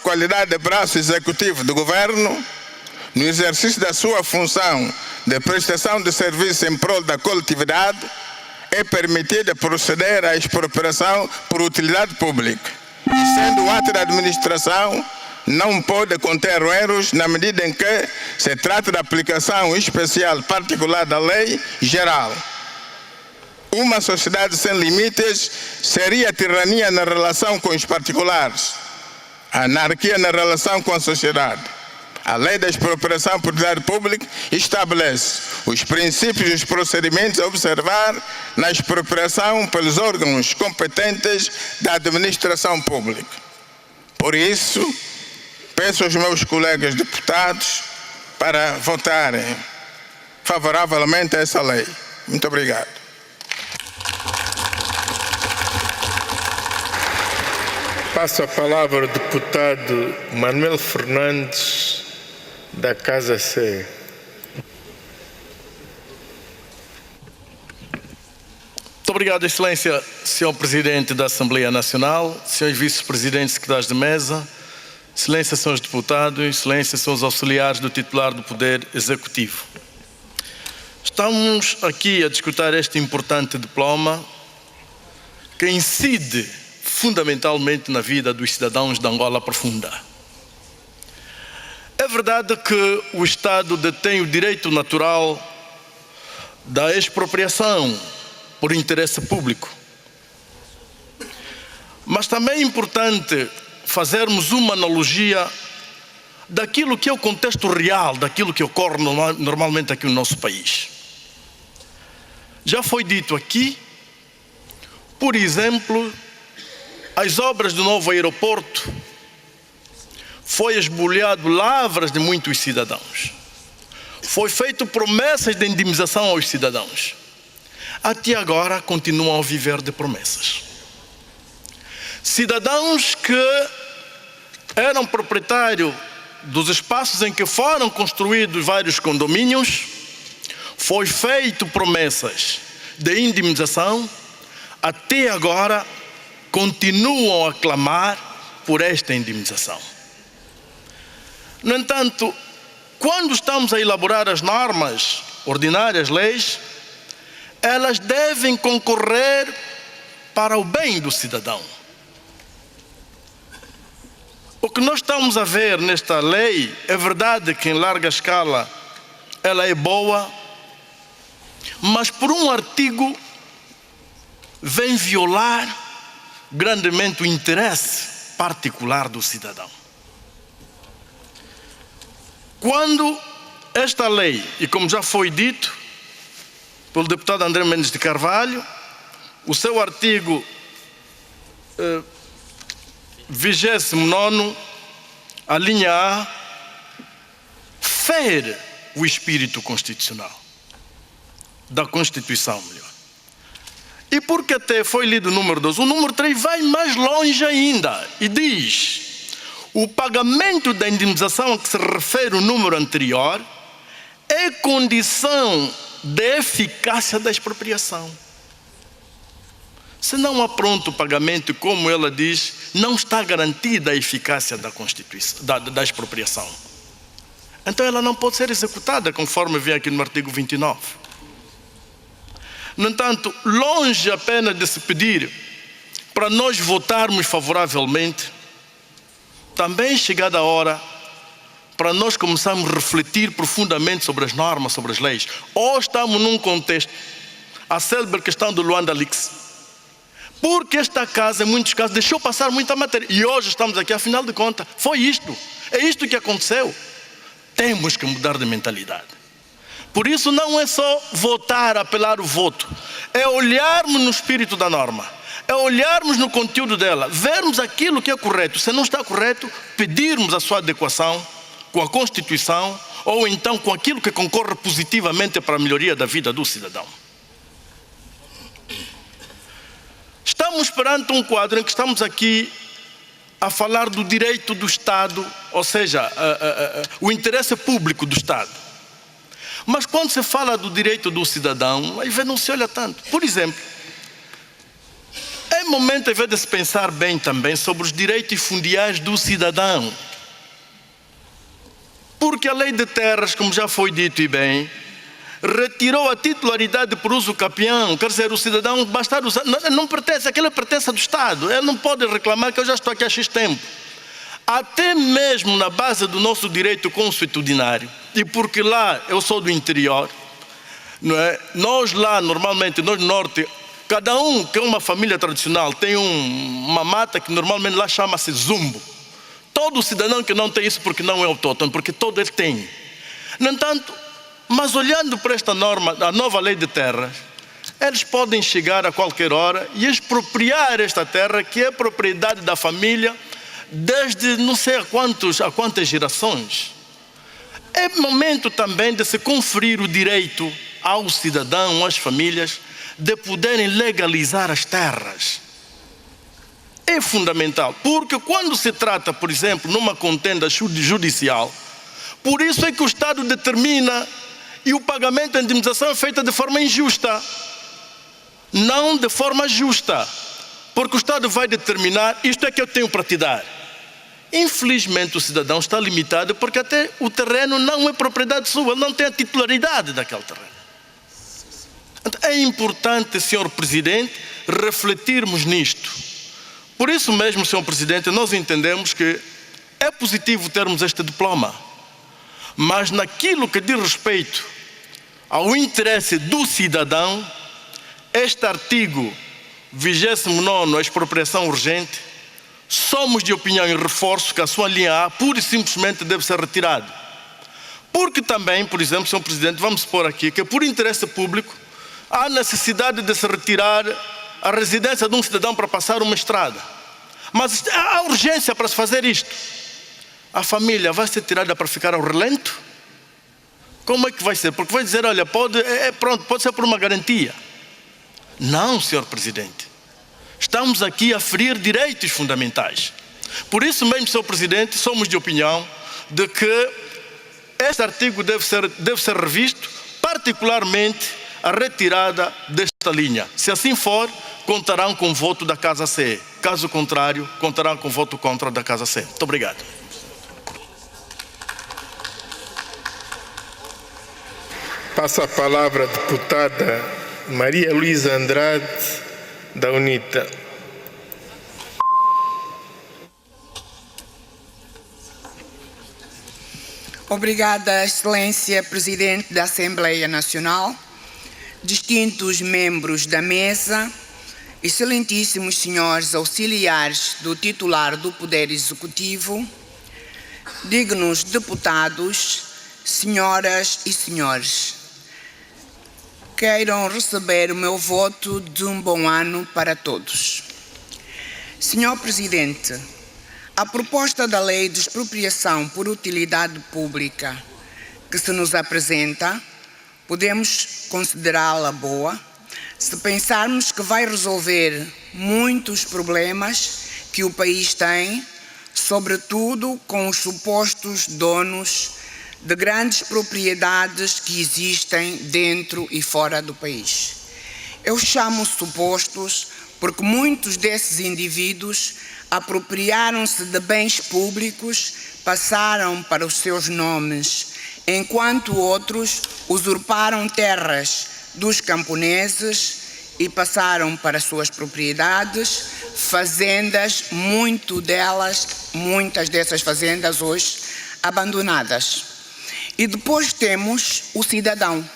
qualidade de braço executivo do governo, no exercício da sua função de prestação de serviço em prol da coletividade, é permitida proceder à expropriação por utilidade pública, e sendo o ato da administração, não pode conter erros na medida em que se trata da aplicação especial particular da lei geral. Uma sociedade sem limites seria tirania na relação com os particulares, anarquia na relação com a sociedade. A lei da expropriação por utilidade pública estabelece os princípios e os procedimentos a observar na expropriação pelos órgãos competentes da administração pública. Por isso, peço aos meus colegas deputados para votarem favoravelmente a essa lei. Muito obrigado. Passo a palavra ao deputado Manuel Fernandes, da Casa C. Muito obrigado, Excelência, Sr. Presidente da Assembleia Nacional, Srs. Vice-Presidentes, Secretários de Mesa, Excelência, Srs. Deputados, Excelência, Srs. Auxiliares do titular do Poder Executivo. Estamos aqui a discutir este importante diploma que incide fundamentalmente na vida dos cidadãos da Angola profunda. É verdade que o Estado detém o direito natural da expropriação por interesse público. Mas também é importante fazermos uma analogia daquilo que é o contexto real, daquilo que ocorre normalmente aqui no nosso país. Já foi dito aqui, por exemplo, as obras do novo aeroporto foi esbulhado lavras de muitos cidadãos. Foi feito promessas de indemnização aos cidadãos. Até agora continuam a viver de promessas. Cidadãos que eram proprietários dos espaços em que foram construídos vários condomínios, foi feito promessas de indemnização, até agora continuam a clamar por esta indemnização. No entanto, quando estamos a elaborar as normas ordinárias, leis, elas devem concorrer para o bem do cidadão. O que nós estamos a ver nesta lei, é verdade que em larga escala ela é boa, mas por um artigo vem violar grandemente o interesse particular do cidadão. Quando esta lei, e como já foi dito pelo deputado André Mendes de Carvalho, o seu artigo 29º, a linha A, fere o espírito constitucional, da Constituição, melhor. E porque até foi lido o número 2, o número 3 vai mais longe ainda e diz: o pagamento da indemnização a que se refere o número anterior é condição de eficácia da expropriação. Se não há pronto pagamento, como ela diz, não está garantida a eficácia da expropriação. Então ela não pode ser executada, conforme vem aqui no artigo 29. No entanto, longe apenas de se pedir para nós votarmos favoravelmente, também chegada a hora para nós começarmos a refletir profundamente sobre as normas, sobre as leis. Ou estamos num contexto, a célebre questão do Luanda Leaks, porque esta casa, em muitos casos, deixou passar muita matéria. E hoje estamos aqui, afinal de contas, foi isto. É isto que aconteceu. Temos que mudar de mentalidade. Por isso não é só votar, apelar o voto. É olharmos no espírito da norma. É olharmos no conteúdo dela. Vermos aquilo que é correto. Se não está correto, pedirmos a sua adequação com a Constituição ou então com aquilo que concorre positivamente para a melhoria da vida do cidadão. Estamos perante um quadro em que estamos aqui a falar do direito do Estado, ou seja, o interesse público do Estado. Mas quando se fala do direito do cidadão, aí não se olha tanto. Por exemplo, é momento, às vezes, de se pensar bem também sobre os direitos fundiários do cidadão. Porque a lei de terras, como já foi dito e bem, retirou a titularidade por uso capião. Quer dizer, o cidadão basta usar, não pertence, aquilo pertence do Estado. Ele não pode reclamar que eu já estou aqui há X tempo. Até mesmo na base do nosso direito consuetudinário, e porque lá eu sou do interior, não é? Nós lá, normalmente, nós no norte, cada um que é uma família tradicional tem uma mata que normalmente lá chama-se zumbo. Todo cidadão que não tem isso porque não é autóctone, porque todo ele tem. No entanto, mas olhando para esta norma, a nova lei de terras, eles podem chegar a qualquer hora e expropriar esta terra que é propriedade da família desde não sei a quantas gerações. É momento também de se conferir o direito ao cidadão, às famílias, de poderem legalizar as terras. É fundamental, porque quando se trata, por exemplo, numa contenda judicial, por isso é que o Estado determina e o pagamento da indemnização é feito de forma injusta, não de forma justa, porque o Estado vai determinar, isto é que eu tenho para te dar. Infelizmente o cidadão está limitado porque até o terreno não é propriedade sua, ele não tem a titularidade daquele terreno. Então, é importante, Sr. Presidente, refletirmos nisto. Por isso mesmo, Sr. Presidente, nós entendemos que é positivo termos este diploma, mas naquilo que diz respeito ao interesse do cidadão, este artigo 29, a expropriação urgente, somos de opinião e reforço que a sua linha A pura e simplesmente deve ser retirada. Porque também, por exemplo, Sr. Presidente, vamos supor aqui que por interesse público há necessidade de se retirar a residência de um cidadão para passar uma estrada. Mas há urgência para se fazer isto. A família vai ser tirada para ficar ao relento? Como é que vai ser? Porque vai dizer, olha, pode ser por uma garantia. Não, Sr. Presidente. Estamos aqui a ferir direitos fundamentais. Por isso mesmo, Sr. Presidente, somos de opinião de que este artigo deve ser revisto, particularmente a retirada desta linha. Se assim for, contarão com o voto da Casa C. Caso contrário, contarão com o voto contra da Casa C. Muito obrigado. Passo a palavra à deputada Maria Luísa Andrade, da UNITA. Obrigada, Excelência Presidente da Assembleia Nacional, distintos membros da mesa, excelentíssimos senhores auxiliares do titular do Poder Executivo, dignos deputados, senhoras e senhores. Queiram receber o meu voto de um bom ano para todos. Senhor Presidente, a proposta da Lei de Expropriação por Utilidade Pública que se nos apresenta, podemos considerá-la boa, se pensarmos que vai resolver muitos problemas que o país tem, sobretudo com os supostos donos de grandes propriedades que existem dentro e fora do país. Eu chamo supostos porque muitos desses indivíduos apropriaram-se de bens públicos, passaram para os seus nomes, enquanto outros usurparam terras dos camponeses e passaram para suas propriedades, fazendas, muitas dessas fazendas hoje abandonadas. E depois temos o cidadão.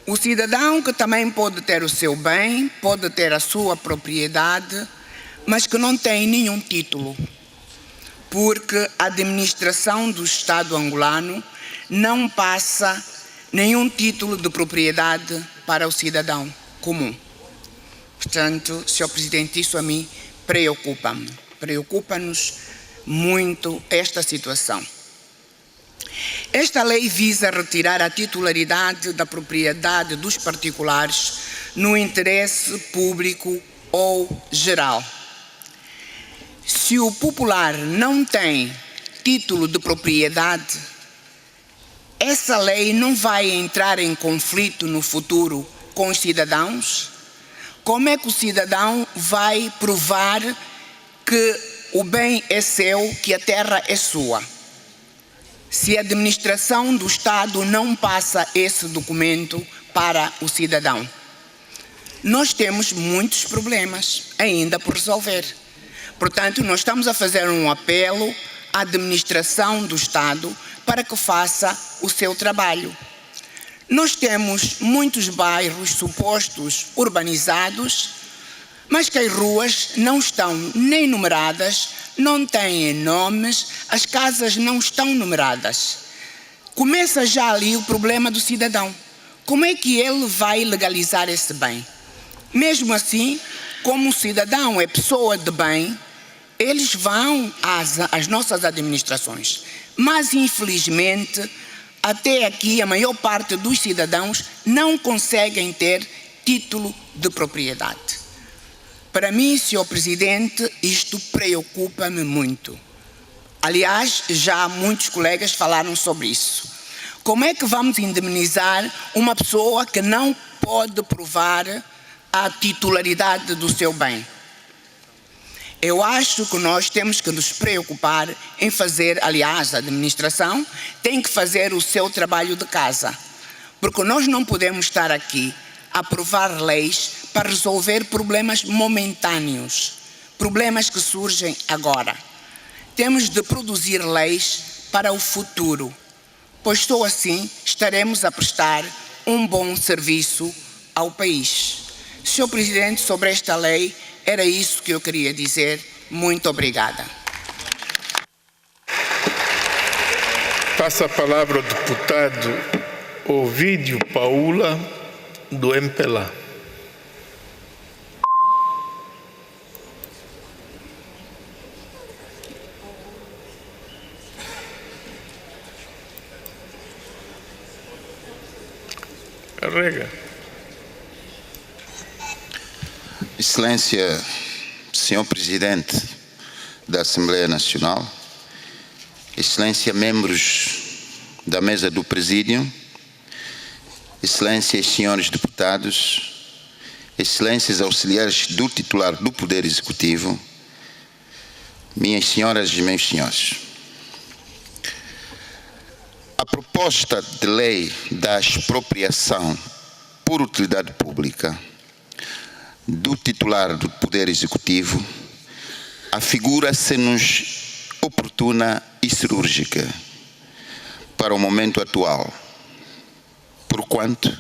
O cidadão que também pode ter o seu bem, pode ter a sua propriedade, mas que não tem nenhum título, porque a administração do Estado angolano não passa nenhum título de propriedade para o cidadão comum. Portanto, Sr. Presidente, isso a mim preocupa-me. Preocupa-nos muito esta situação. Esta lei visa retirar a titularidade da propriedade dos particulares no interesse público ou geral. Se o popular não tem título de propriedade, essa lei não vai entrar em conflito no futuro com os cidadãos, Como é que o cidadão vai provar que o bem é seu, que a terra é sua? Se a administração do Estado não passa esse documento para o cidadão. Nós temos muitos problemas ainda por resolver. Portanto, nós estamos a fazer um apelo à administração do Estado para que faça o seu trabalho. Nós temos muitos bairros supostos urbanizados, mas que as ruas não estão nem numeradas, não têm nomes, as casas não estão numeradas. Começa já ali o problema do cidadão. Como é que ele vai legalizar esse bem? Mesmo assim, como o cidadão é pessoa de bem, eles vão às nossas administrações. Mas, infelizmente, até aqui a maior parte dos cidadãos não conseguem ter título de propriedade. Para mim, Sr. Presidente, isto preocupa-me muito. Aliás, já muitos colegas falaram sobre isso. Como é que vamos indemnizar uma pessoa que não pode provar a titularidade do seu bem? Eu acho que nós temos que nos preocupar em fazer, aliás, a administração tem que fazer o seu trabalho de casa, porque nós não podemos estar aqui a aprovar leis para resolver problemas momentâneos, problemas que surgem agora. Temos de produzir leis para o futuro, pois só assim estaremos a prestar um bom serviço ao país. Sr. Presidente, sobre esta lei, era isso que eu queria dizer. Muito obrigada. Passa a palavra ao deputado Ovídio Paula, do MPLA. Carrega. Excelência, Senhor Presidente da Assembleia Nacional, Excelência, membros da mesa do Presídio, Excelências, senhores deputados, Excelências auxiliares do titular do Poder Executivo, minhas senhoras e meus senhores. A proposta de lei da expropriação por utilidade pública do titular do Poder Executivo afigura-se-nos oportuna e cirúrgica para o momento atual, porquanto,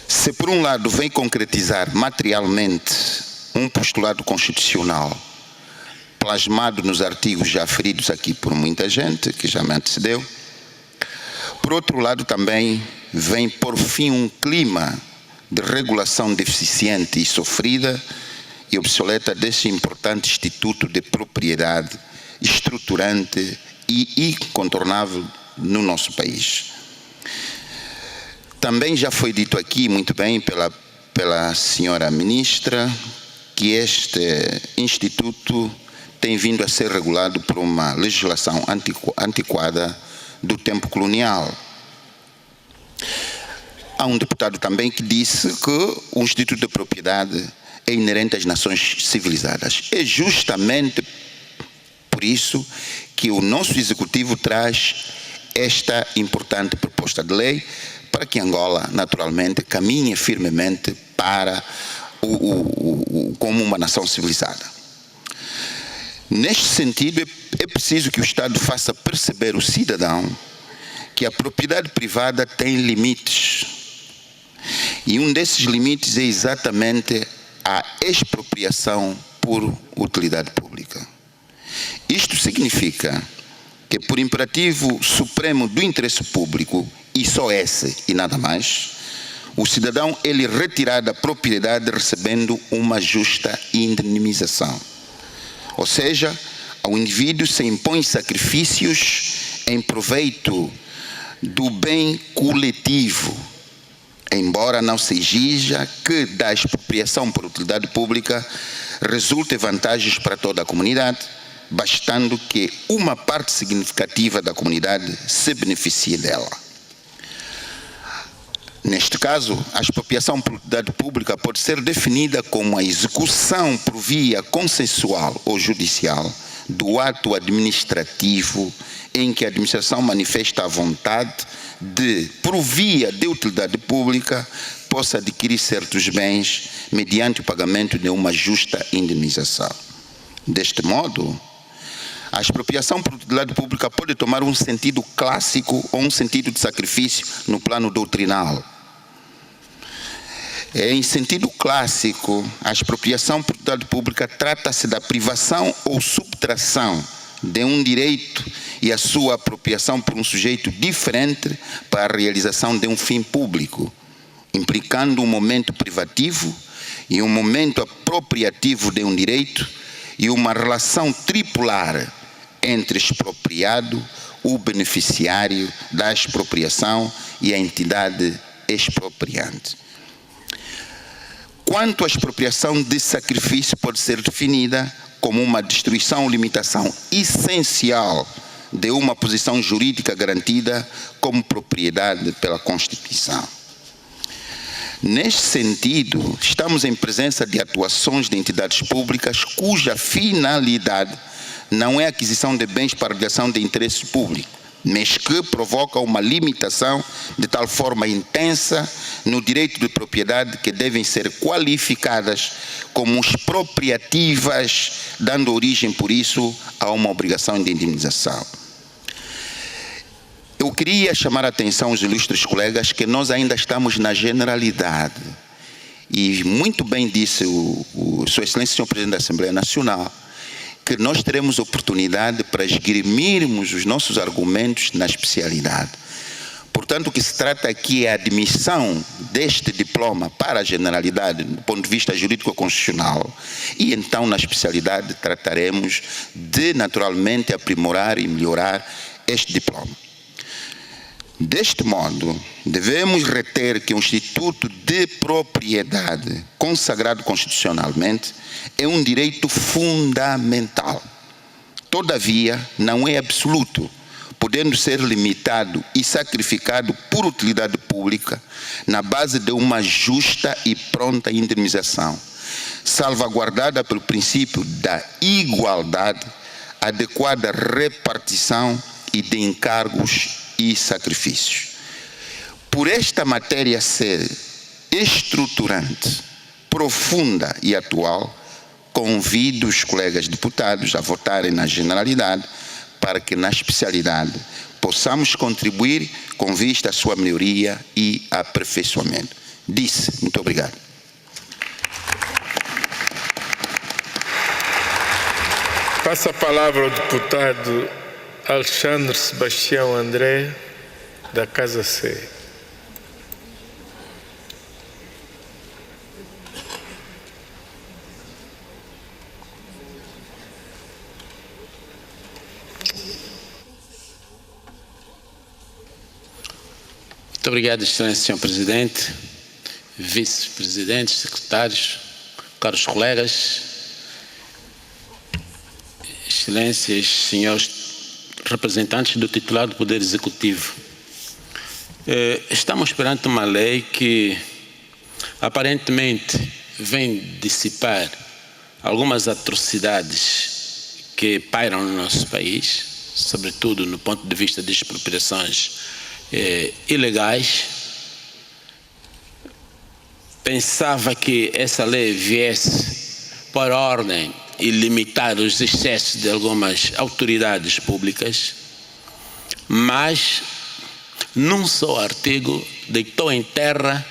se por um lado vem concretizar materialmente um postulado constitucional plasmado nos artigos já referidos aqui por muita gente, que já me antecedeu, por outro lado também vem por fim um clima de regulação deficiente e sofrida e obsoleta deste importante instituto de propriedade estruturante e incontornável no nosso país. Também já foi dito aqui muito bem pela senhora ministra que este instituto tem vindo a ser regulado por uma legislação antiquada do tempo colonial. Há um deputado também que disse que o Instituto de Propriedade é inerente às nações civilizadas. É justamente por isso que o nosso Executivo traz esta importante proposta de lei para que Angola, naturalmente, caminhe firmemente para como uma nação civilizada. Neste sentido, é preciso que o Estado faça perceber ao cidadão que a propriedade privada tem limites. E um desses limites é exatamente a expropriação por utilidade pública. Isto significa que, por imperativo supremo do interesse público, e só esse e nada mais, o cidadão ele retirar da propriedade recebendo uma justa indemnização. Ou seja, ao indivíduo se impõe sacrifícios em proveito do bem coletivo, embora não se exija que da expropriação por utilidade pública resulte vantagens para toda a comunidade, bastando que uma parte significativa da comunidade se beneficie dela. Neste caso, a expropriação por utilidade pública pode ser definida como a execução por via consensual ou judicial do ato administrativo em que a administração manifesta a vontade de, por via de utilidade pública, possa adquirir certos bens mediante o pagamento de uma justa indenização. Deste modo, a expropriação por utilidade pública pode tomar um sentido clássico ou um sentido de sacrifício no plano doutrinal. Em sentido clássico, a expropriação por utilidade pública trata-se da privação ou subtração de um direito e a sua apropriação por um sujeito diferente para a realização de um fim público, implicando um momento privativo e um momento apropriativo de um direito e uma relação tripular entre expropriado, o beneficiário da expropriação e a entidade expropriante. Quanto à expropriação de sacrifício, pode ser definida como uma destruição ou limitação essencial de uma posição jurídica garantida como propriedade pela Constituição. Neste sentido, estamos em presença de atuações de entidades públicas cuja finalidade não é a aquisição de bens para realização de interesse público, mas que provoca uma limitação de tal forma intensa no direito de propriedade que devem ser qualificadas como expropriativas, dando origem, por isso, a uma obrigação de indenização. Eu queria chamar a atenção aos ilustres colegas que nós ainda estamos na generalidade. E muito bem disse Sua Excelência, Senhor Presidente da Assembleia Nacional, que nós teremos oportunidade para esgrimirmos os nossos argumentos na especialidade. Portanto, o que se trata aqui é a admissão deste diploma para a generalidade, do ponto de vista jurídico-constitucional, e então, na especialidade, trataremos de, naturalmente, aprimorar e melhorar este diploma. Deste modo, devemos reter que o Instituto de Propriedade, consagrado constitucionalmente, é um direito fundamental. Todavia, não é absoluto, podendo ser limitado e sacrificado por utilidade pública na base de uma justa e pronta indenização, salvaguardada pelo princípio da igualdade, adequada repartição e de encargos e sacrifícios. Por esta matéria ser estruturante, profunda e atual, convido os colegas deputados a votarem na generalidade para que na especialidade possamos contribuir com vista à sua melhoria e aperfeiçoamento. Disse, muito obrigado. Passa a palavra ao deputado Alexandre Sebastião André, da Casa C. Muito obrigado, Excelência, Senhor Presidente, vice-presidentes, secretários, caros colegas, Excelências, senhores representantes do titular do Poder Executivo. Estamos perante uma lei que aparentemente vem dissipar algumas atrocidades que pairam no nosso país, sobretudo no ponto de vista de expropriações ilegais. Pensava que essa lei viesse por ordem e limitar os excessos de algumas autoridades públicas, mas num só artigo deitou em terra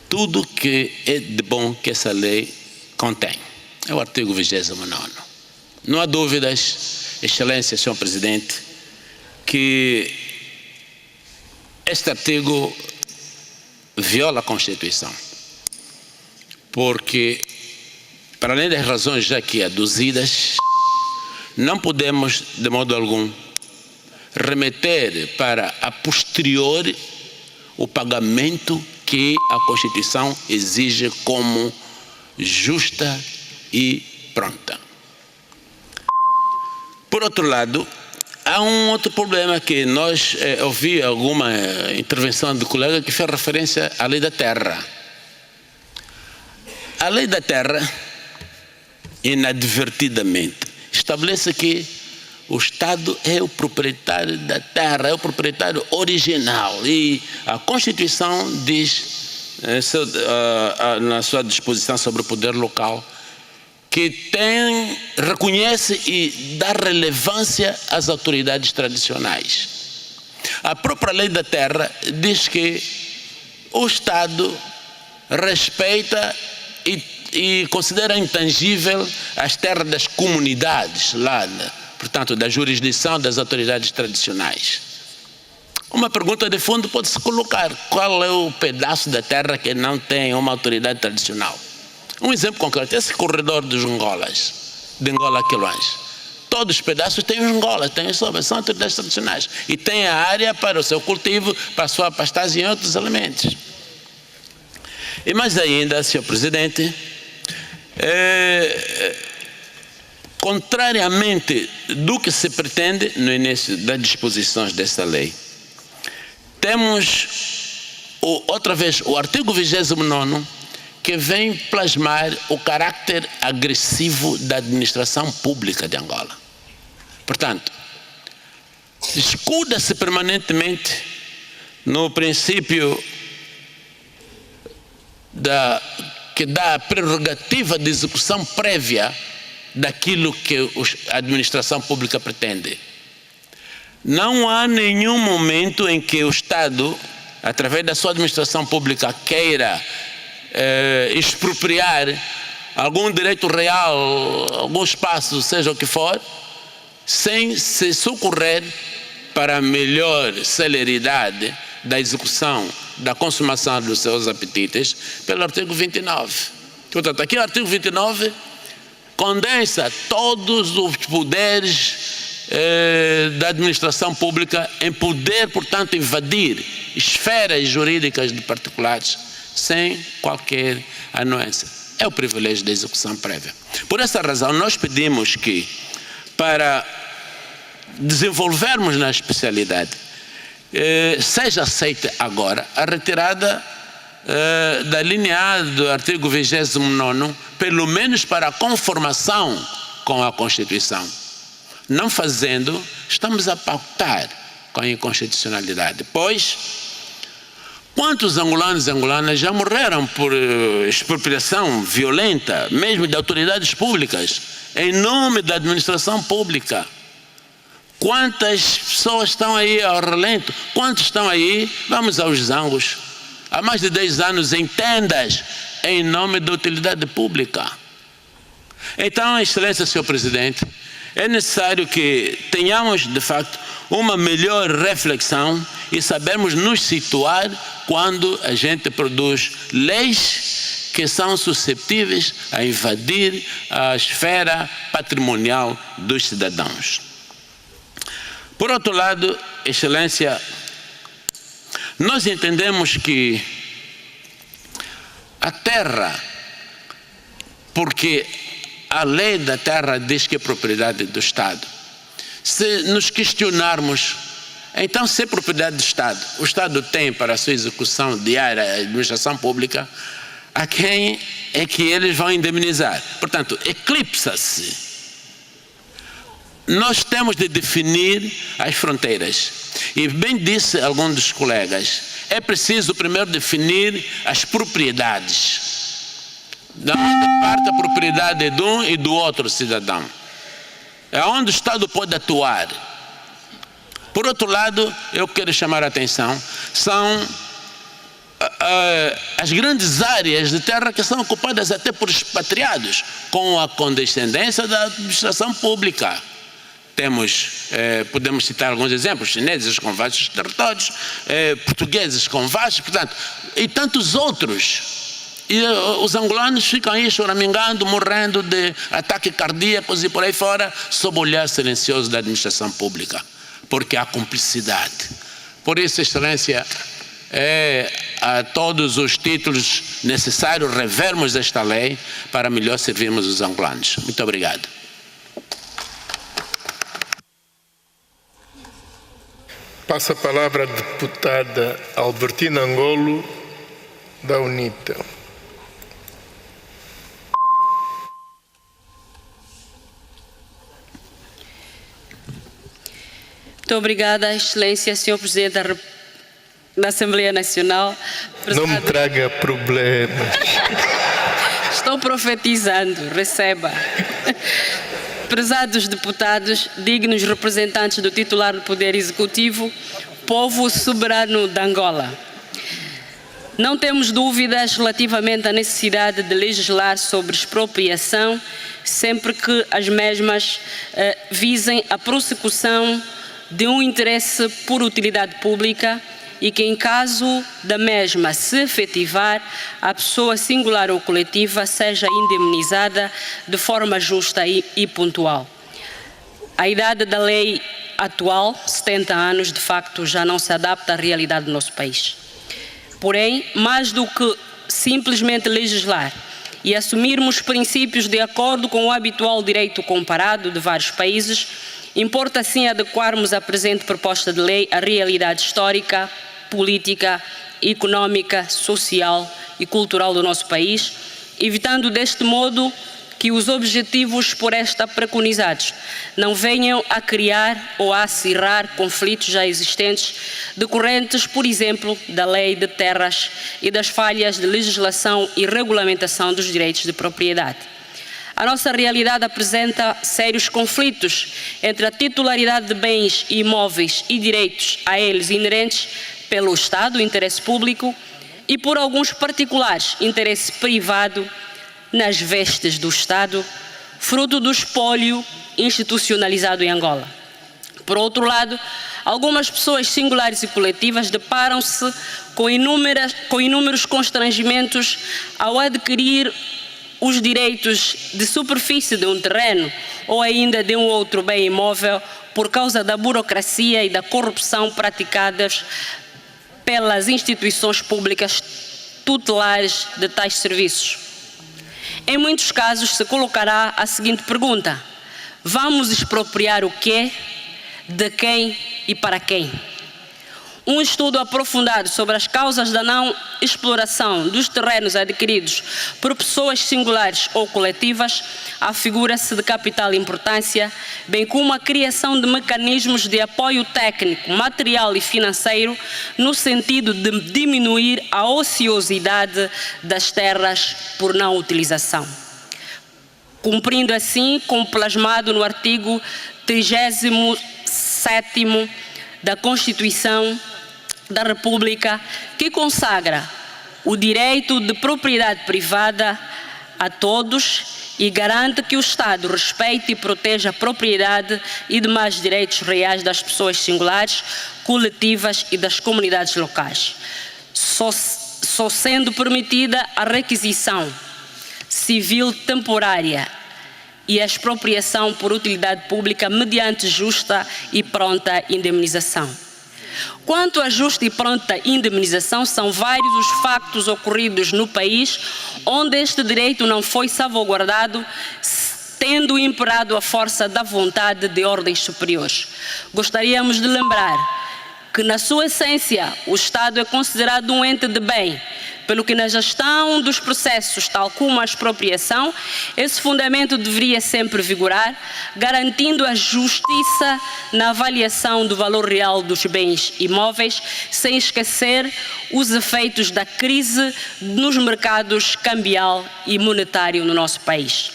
tudo que é de bom que essa lei contém. É o artigo 29º. Não há dúvidas, Excelência, Senhor Presidente, que este artigo viola a Constituição, porque, para além das razões já aqui aduzidas, não podemos, de modo algum, remeter para a posteriori o pagamento que a Constituição exige como justa e pronta. Por outro lado, há um outro problema que nós ouvi alguma intervenção do colega que fez referência à lei da terra. A lei da terra, inadvertidamente, estabelece que o Estado é o proprietário da terra, é o proprietário original. E a Constituição diz, na sua disposição sobre o poder local, que reconhece e dá relevância às autoridades tradicionais. A própria lei da terra diz que o Estado respeita e considera intangível as terras das comunidades, portanto, da jurisdição das autoridades tradicionais. Uma pergunta de fundo pode-se colocar: qual é o pedaço da terra que não tem uma autoridade tradicional? Um exemplo concreto: esse corredor dos Angolas, de Angola a Quilões. Todos os pedaços têm os Angolas, têm são autoridades tradicionais. E tem a área para o seu cultivo, para a sua pastagem e outros elementos. E mais ainda, Sr. Presidente, contrariamente do que se pretende no início das disposições dessa lei, temos outra vez o artigo 29, que vem plasmar o caráter agressivo da administração pública de Angola. Portanto, escuda-se permanentemente no princípio que dá a prerrogativa de execução prévia daquilo que a administração pública pretende. Não há nenhum momento em que o Estado, através da sua administração pública, queira expropriar algum direito real, algum espaço, seja o que for, sem se socorrer para a melhor celeridade da execução, da consumação dos seus apetites, pelo artigo 29. Portanto, aqui o artigo 29 condensa todos os poderes da administração pública em poder, portanto, invadir esferas jurídicas de particulares sem qualquer anuência. É o privilégio da execução prévia. Por essa razão, nós pedimos que, para desenvolvermos na especialidade, seja aceita agora a retirada da linha A do artigo 29, pelo menos para a conformação com a Constituição. Não fazendo, estamos a pautar com a inconstitucionalidade, pois quantos angolanos e angolanas já morreram por expropriação violenta, mesmo de autoridades públicas, em nome da administração pública? Quantas pessoas estão aí ao relento? Quantos estão aí, vamos aos zangos, há mais de 10 anos em tendas, em nome da utilidade pública? Então, Excelência, Sr. Presidente, é necessário que tenhamos, de facto, uma melhor reflexão e sabermos nos situar quando a gente produz leis que são suscetíveis a invadir a esfera patrimonial dos cidadãos. Por outro lado, Excelência, nós entendemos que a terra, porque a lei da terra diz que é propriedade do Estado. Se nos questionarmos, então, se é propriedade do Estado, o Estado tem para a sua execução diária a administração pública, a quem é que eles vão indemnizar? Portanto, eclipsa-se. Nós temos de definir as fronteiras. E bem disse algum dos colegas, é preciso primeiro definir as propriedades. Da onde parte a propriedade de um e do outro cidadão. É onde o Estado pode atuar. Por outro lado, eu quero chamar a atenção, são as grandes áreas de terra que são ocupadas até por expatriados, com a condescendência da administração pública. Podemos citar alguns exemplos: chineses com vastos territórios, portugueses com vastos, portanto, e tantos outros. E os angolanos ficam aí choramingando, morrendo de ataques cardíacos e por aí fora, sob o olhar silencioso da administração pública, porque há cumplicidade. Por isso, Excelência, a todos os títulos necessários revermos esta lei para melhor servirmos os angolanos. Muito obrigado. Passa a palavra à deputada Albertina Angolo, da UNITA. Muito obrigada, Excelência, Sr. Presidente da Assembleia Nacional. Não me traga problemas. Estou profetizando, receba. Prezados deputados, dignos representantes do titular do Poder Executivo, povo soberano de Angola. Não temos dúvidas relativamente à necessidade de legislar sobre expropriação, sempre que as mesmas visem a prossecução de um interesse por utilidade pública e que, em caso da mesma se efetivar, a pessoa singular ou coletiva seja indemnizada de forma justa e pontual. A idade da lei atual, 70 anos, de facto já não se adapta à realidade do nosso país. Porém, mais do que simplesmente legislar e assumirmos princípios de acordo com o habitual direito comparado de vários países, importa sim adequarmos a presente proposta de lei à realidade histórica, política, económica, social e cultural do nosso país, evitando deste modo que os objetivos por esta preconizados não venham a criar ou a acirrar conflitos já existentes decorrentes, por exemplo, da lei de terras e das falhas de legislação e regulamentação dos direitos de propriedade. A nossa realidade apresenta sérios conflitos entre a titularidade de bens e imóveis e direitos a eles inerentes pelo Estado, interesse público, e por alguns particulares, interesse privado, nas vestes do Estado, fruto do espólio institucionalizado em Angola. Por outro lado, algumas pessoas singulares e coletivas deparam-se com inúmeros constrangimentos ao adquirir os direitos de superfície de um terreno ou ainda de um outro bem imóvel por causa da burocracia e da corrupção praticadas pelas instituições públicas tutelares de tais serviços. Em muitos casos se colocará a seguinte pergunta: vamos expropriar o quê, de quem e para quem? Um estudo aprofundado sobre as causas da não exploração dos terrenos adquiridos por pessoas singulares ou coletivas afigura-se de capital importância, bem como a criação de mecanismos de apoio técnico, material e financeiro no sentido de diminuir a ociosidade das terras por não utilização. Cumprindo assim, como plasmado no artigo 37º da Constituição da República, que consagra o direito de propriedade privada a todos e garante que o Estado respeite e proteja a propriedade e demais direitos reais das pessoas singulares, coletivas e das comunidades locais, só sendo permitida a requisição civil temporária e a expropriação por utilidade pública mediante justa e pronta indemnização. Quanto à justa e pronta indemnização, são vários os factos ocorridos no país onde este direito não foi salvaguardado, tendo imperado a força da vontade de ordens superiores. Gostaríamos de lembrar que, na sua essência, o Estado é considerado um ente de bem, pelo que na gestão dos processos, tal como a expropriação, esse fundamento deveria sempre vigorar, garantindo a justiça na avaliação do valor real dos bens imóveis, sem esquecer os efeitos da crise nos mercados cambial e monetário no nosso país.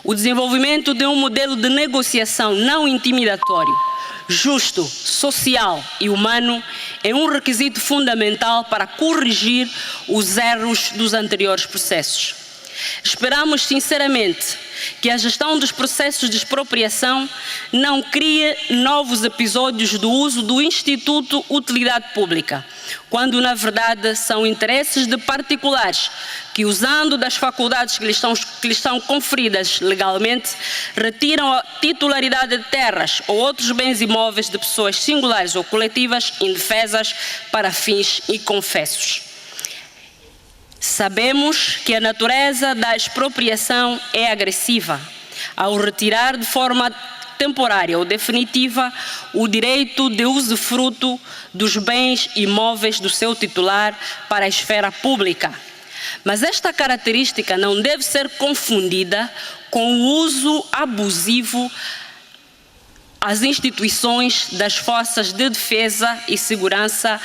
O desenvolvimento de um modelo de negociação não intimidatório, justo, social e humano é um requisito fundamental para corrigir os erros dos anteriores processos. Esperamos sinceramente que a gestão dos processos de expropriação não crie novos episódios do uso do Instituto Utilidade Pública, quando na verdade são interesses de particulares que, usando das faculdades que lhes são conferidas legalmente, retiram a titularidade de terras ou outros bens imóveis de pessoas singulares ou coletivas indefesas para fins inconfessos. Sabemos que a natureza da expropriação é agressiva, ao retirar de forma temporária ou definitiva o direito de usufruto dos bens imóveis do seu titular para a esfera pública. Mas esta característica não deve ser confundida com o uso abusivo às instituições das forças de defesa e segurança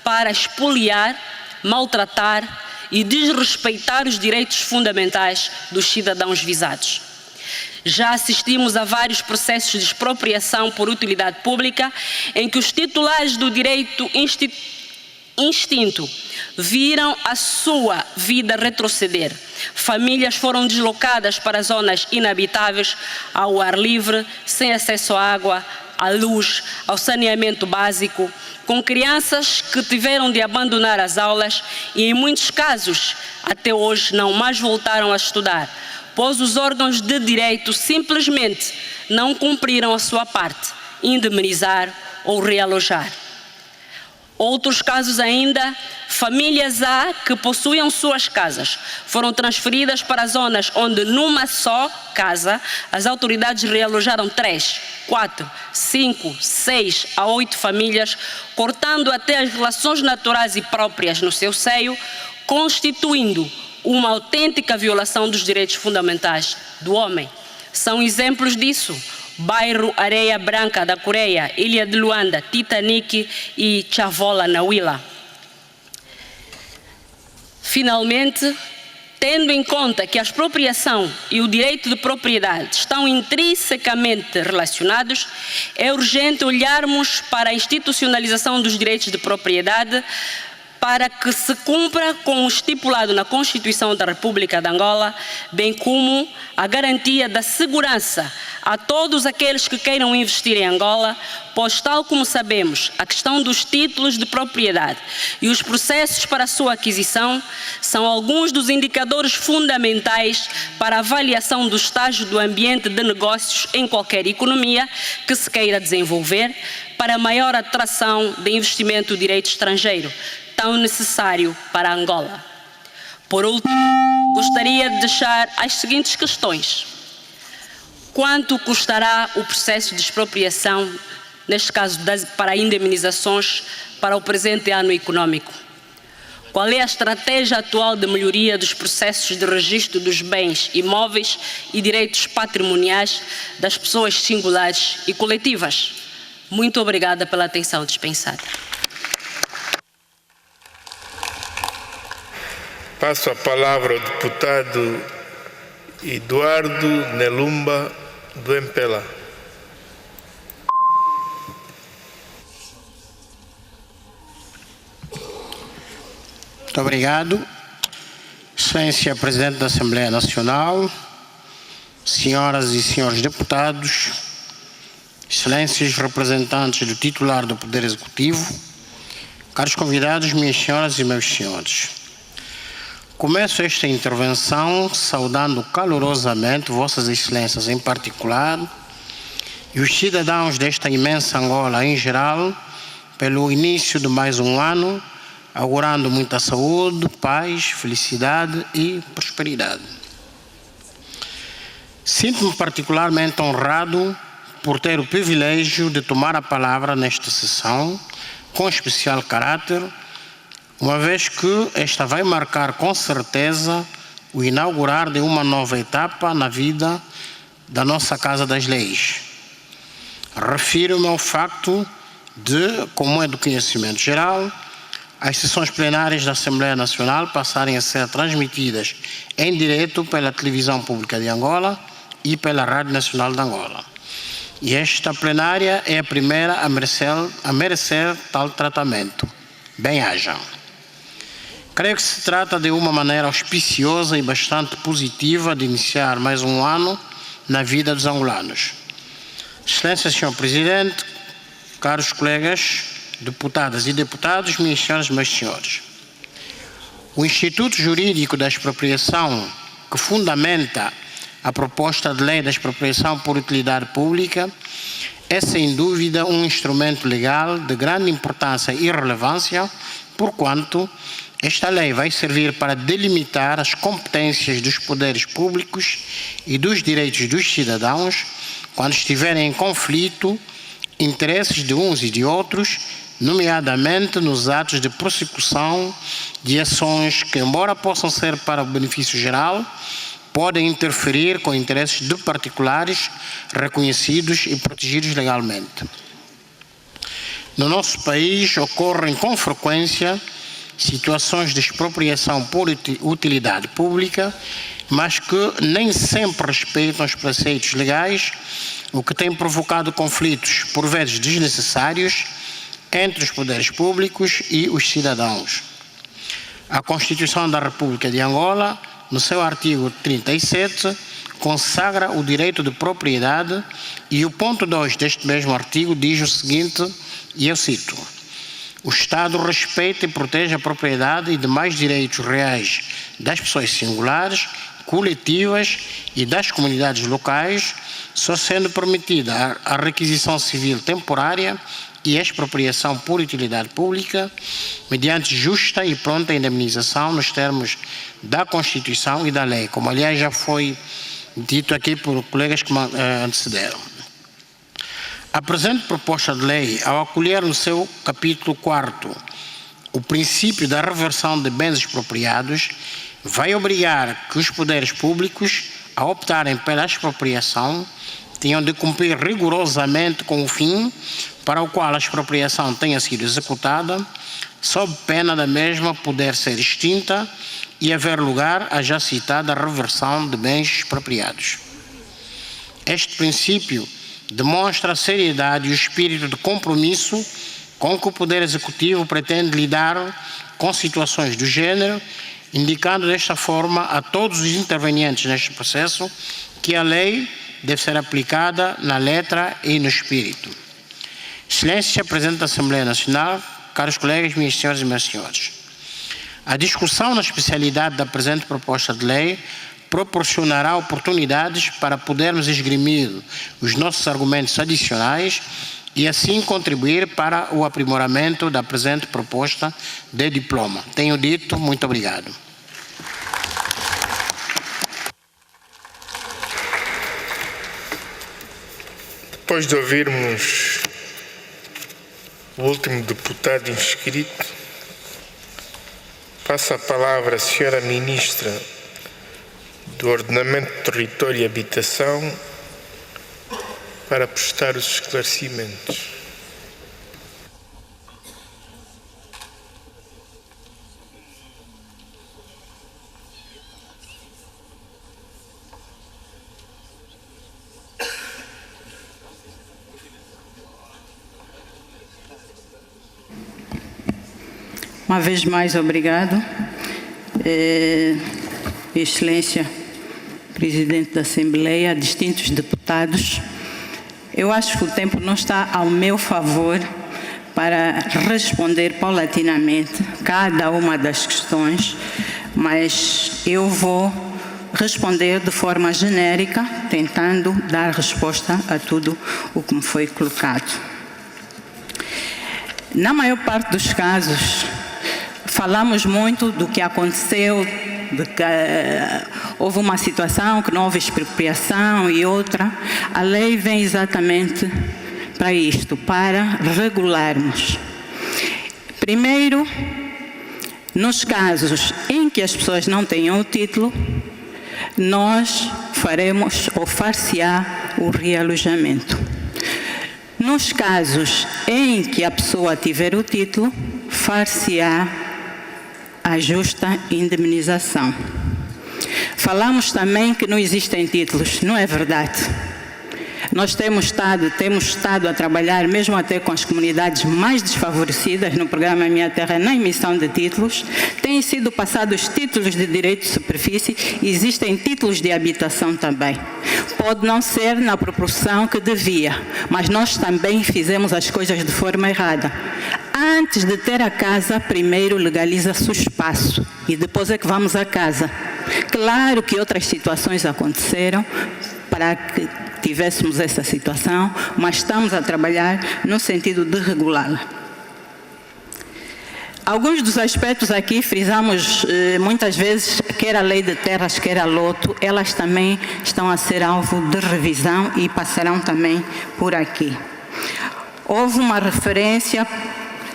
para expoliar, maltratar e desrespeitar os direitos fundamentais dos cidadãos visados. Já assistimos a vários processos de expropriação por utilidade pública em que os titulares do direito extinto viram a sua vida retroceder. Famílias foram deslocadas para zonas inabitáveis, ao ar livre, sem acesso à água, à luz, ao saneamento básico, com crianças que tiveram de abandonar as aulas e, em muitos casos, até hoje não mais voltaram a estudar, pois os órgãos de direito simplesmente não cumpriram a sua parte, indemnizar ou realojar. Outros casos ainda, famílias A que possuíam suas casas foram transferidas para zonas onde numa só casa as autoridades realojaram 3, 4, 5, 6 a 8 famílias, cortando até as relações naturais e próprias no seu seio, constituindo uma autêntica violação dos direitos fundamentais do homem. São exemplos disso: bairro Areia Branca da Coreia, Ilha de Luanda, Titanic e Chavola, na Huila. Finalmente, tendo em conta que a expropriação e o direito de propriedade estão intrinsecamente relacionados, é urgente olharmos para a institucionalização dos direitos de propriedade para que se cumpra com o estipulado na Constituição da República de Angola, bem como a garantia da segurança a todos aqueles que queiram investir em Angola, pois, tal como sabemos, a questão dos títulos de propriedade e os processos para a sua aquisição são alguns dos indicadores fundamentais para a avaliação do estágio do ambiente de negócios em qualquer economia que se queira desenvolver, para maior atração de investimento direito estrangeiro, tão necessário para Angola. Por último, gostaria de deixar as seguintes questões. Quanto custará o processo de expropriação, neste caso para indemnizações, para o presente ano econômico? Qual é a estratégia atual de melhoria dos processos de registro dos bens imóveis e direitos patrimoniais das pessoas singulares e coletivas? Muito obrigada pela atenção dispensada. Passo a palavra ao deputado Eduardo Nelumba do MPLA. Muito obrigado. Excelência Presidente da Assembleia Nacional, senhoras e senhores deputados, excelências representantes do titular do Poder Executivo, caros convidados, minhas senhoras e meus senhores. Começo esta intervenção saudando calorosamente Vossas Excelências em particular e os cidadãos desta imensa Angola em geral pelo início de mais um ano, augurando muita saúde, paz, felicidade e prosperidade. Sinto-me particularmente honrado por ter o privilégio de tomar a palavra nesta sessão com especial caráter, uma vez que esta vai marcar com certeza o inaugurar de uma nova etapa na vida da nossa Casa das Leis. Refiro-me ao facto de, como é do conhecimento geral, as sessões plenárias da Assembleia Nacional passarem a ser transmitidas em direto pela Televisão Pública de Angola e pela Rádio Nacional de Angola. E esta plenária é a primeira a merecer tal tratamento. Bem-ajam. Creio que se trata de uma maneira auspiciosa e bastante positiva de iniciar mais um ano na vida dos angolanos. Excelência Sr. Presidente, caros colegas, deputadas e deputados, minhas senhoras e meus senhores. O Instituto Jurídico da Expropriação, que fundamenta a proposta de lei da expropriação por utilidade pública, é sem dúvida um instrumento legal de grande importância e relevância, porquanto esta lei vai servir para delimitar as competências dos poderes públicos e dos direitos dos cidadãos, quando estiverem em conflito interesses de uns e de outros, nomeadamente nos atos de prossecução de ações que, embora possam ser para o benefício geral, podem interferir com interesses de particulares reconhecidos e protegidos legalmente. No nosso país ocorrem com frequência situações de expropriação por utilidade pública, mas que nem sempre respeitam os preceitos legais, o que tem provocado conflitos, por vezes desnecessários, entre os poderes públicos e os cidadãos. A Constituição da República de Angola, no seu artigo 37, consagra o direito de propriedade e o ponto 2 deste mesmo artigo diz o seguinte, e eu cito: o Estado respeita e protege a propriedade e demais direitos reais das pessoas singulares, coletivas e das comunidades locais, só sendo permitida a requisição civil temporária e expropriação por utilidade pública, mediante justa e pronta indemnização nos termos da Constituição e da lei, como aliás já foi dito aqui por colegas que me antecederam. A presente proposta de lei, ao acolher no seu capítulo 4º o princípio da reversão de bens expropriados, vai obrigar que os poderes públicos, a optarem pela expropriação, tenham de cumprir rigorosamente com o fim para o qual a expropriação tenha sido executada, sob pena da mesma poder ser extinta e haver lugar à já citada reversão de bens expropriados. Este princípio demonstra a seriedade e o espírito de compromisso com que o Poder Executivo pretende lidar com situações do gênero, indicando desta forma a todos os intervenientes neste processo que a lei deve ser aplicada na letra e no espírito. Excelência, Presidente da Assembleia Nacional, caros colegas, minhas senhoras e meus senhores, a discussão na especialidade da presente proposta de lei proporcionará oportunidades para podermos esgrimir os nossos argumentos adicionais e assim contribuir para o aprimoramento da presente proposta de diploma. Tenho dito, muito obrigado. Depois de ouvirmos o último deputado inscrito, passo a palavra à senhora Ministra do Ordenamento, Território e Habitação para prestar os esclarecimentos. Uma vez mais, obrigado. Excelência, Presidente da Assembleia, distintos deputados, eu acho que o tempo não está ao meu favor para responder paulatinamente cada uma das questões, mas eu vou responder de forma genérica, tentando dar resposta a tudo o que me foi colocado. Na maior parte dos casos, falamos muito do que aconteceu, de que houve uma situação que não houve expropriação e outra. A lei vem exatamente para isto, para regularmos. Primeiro, nos casos em que as pessoas não tenham o título, nós faremos ou far-se-á o realojamento. Nos casos em que a pessoa tiver o título, far-se-á a justa indemnização. Falamos também que não existem títulos, não é verdade. Nós temos estado a trabalhar, mesmo até com as comunidades mais desfavorecidas, no programa Minha Terra, na emissão de títulos. Têm sido passados títulos de direito de superfície, existem títulos de habitação também. Pode não ser na proporção que devia, mas nós também fizemos as coisas de forma errada. Antes de ter a casa, primeiro legaliza-se o espaço e depois é que vamos à casa. Claro que outras situações aconteceram para que tivéssemos essa situação, mas estamos a trabalhar no sentido de regulá-la. Alguns dos aspectos aqui frisamos muitas vezes, quer a lei de terras, quer a loto, elas também estão a ser alvo de revisão e passarão também por aqui. Houve uma referência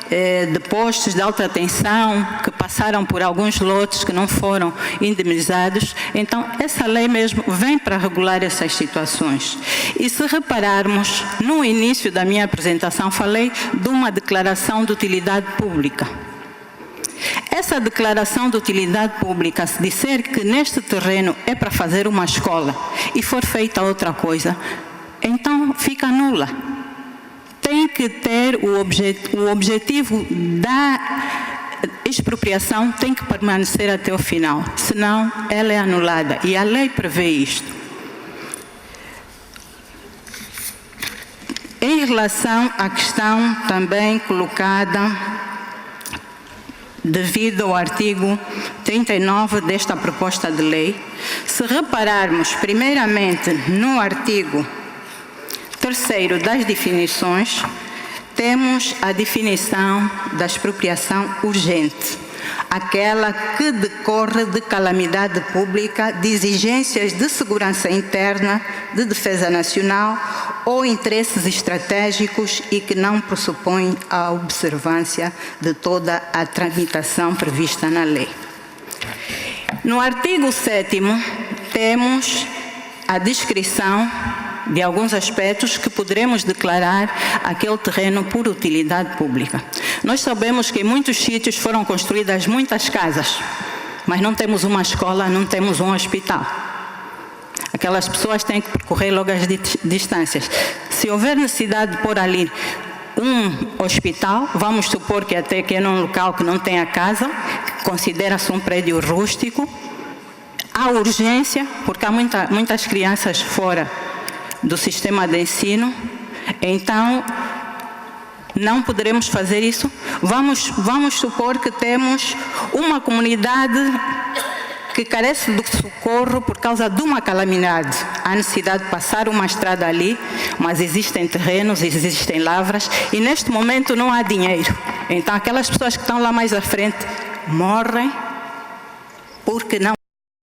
de postos de alta tensão que passaram por alguns lotes que não foram indemnizados. Então, essa lei mesmo vem para regular essas situações. E se repararmos, no início da minha apresentação, falei de uma declaração de utilidade pública. Essa declaração de utilidade pública, se disser que neste terreno é para fazer uma escola e for feita outra coisa, então fica nula. Tem que ter o objetivo da expropriação, tem que permanecer até o final, senão ela é anulada. E a lei prevê isto. Em relação à questão também colocada devido ao artigo 39 desta proposta de lei, se repararmos primeiramente no artigo 3º das definições, temos a definição da expropriação urgente, aquela que decorre de calamidade pública, de exigências de segurança interna, de defesa nacional ou interesses estratégicos e que não pressupõe a observância de toda a tramitação prevista na lei. No artigo 7º, temos a descrição de alguns aspectos que poderemos declarar aquele terreno por utilidade pública. Nós sabemos que em muitos sítios foram construídas muitas casas, mas não temos uma escola, não temos um hospital. Aquelas pessoas têm que percorrer logo as distâncias. Se houver necessidade de pôr ali um hospital, vamos supor que até que é num local que não tem a casa, considera-se um prédio rústico, há urgência, porque há muitas crianças fora do sistema de ensino, então não poderemos fazer isso. Vamos supor que temos uma comunidade que carece de socorro por causa de uma calamidade. Há necessidade de passar uma estrada ali, mas existem terrenos, existem lavras e neste momento não há dinheiro. Então aquelas pessoas que estão lá mais à frente morrem porque não